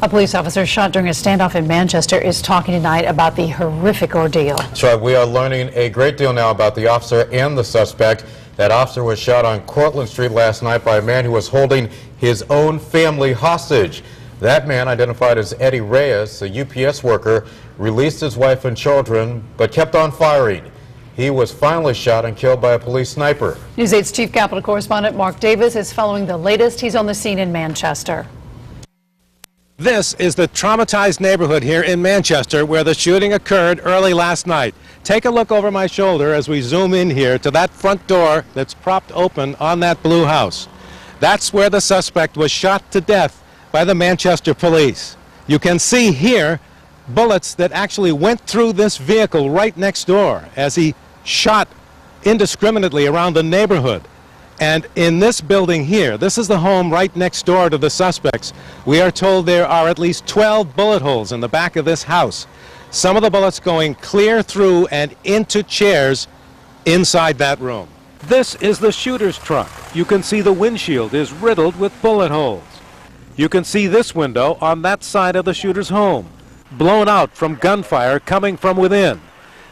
A police officer shot during a standoff in Manchester is talking tonight about the horrific ordeal. That's right. We are learning a great deal now about the officer and the suspect. That officer was shot on Cortlandt Street last night by a man who was holding his own family hostage. That man, identified as Eddie Reyes, a UPS worker, released his wife and children, but kept on firing. He was finally shot and killed by a police sniper. News 8's chief Capitol correspondent Mark Davis is following the latest. He's on the scene in Manchester. This is the traumatized neighborhood here in Manchester where the shooting occurred early last night. Take a look over my shoulder as we zoom in here to that front door that's propped open on that blue house. That's where the suspect was shot to death by the Manchester police. You can see here bullets that actually went through this vehicle right next door as he shot indiscriminately around the neighborhood. And in this building here, this is the home right next door to the suspects, we are told there are at least 12 bullet holes in the back of this house. Some of the bullets going clear through and into chairs inside that room. This is the shooter's truck. You can see the windshield is riddled with bullet holes. You can see this window on that side of the shooter's home, blown out from gunfire coming from within.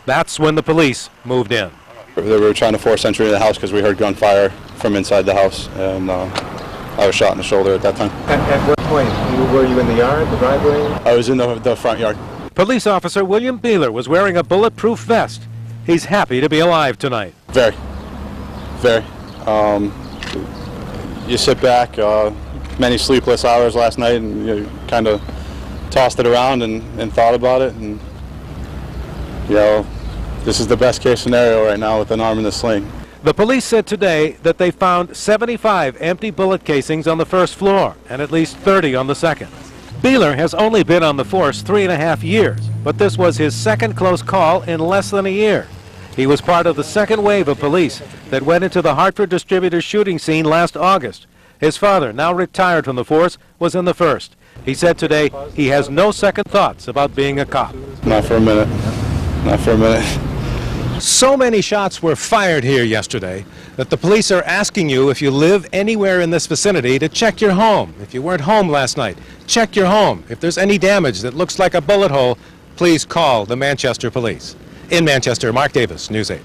That's when the police moved in. They were trying to force entry into the house because we heard gunfire from inside the house, and I was shot in the shoulder at that time. At what point? Were you in the yard, the driveway? I was in the front yard. Police officer William Beeler was wearing a bulletproof vest. He's happy to be alive tonight. Very. You sit back, many sleepless hours last night, and you kind of tossed it around and thought about it, and you know, this is the best case scenario right now with an arm in the sling. The police said today that they found 75 empty bullet casings on the first floor and at least 30 on the second. Beeler has only been on the force 3.5 years, but this was his second close call in less than a year. He was part of the second wave of police that went into the Hartford distributor shooting scene last August. His father, now retired from the force, was in the first. He said today he has no second thoughts about being a cop. Not for a minute. Not for a minute. So many shots were fired here yesterday that the police are asking you, if you live anywhere in this vicinity, to check your home. If you weren't home last night, check your home. If there's any damage that looks like a bullet hole, please call the Manchester police. In Manchester, Mark Davis, News 8.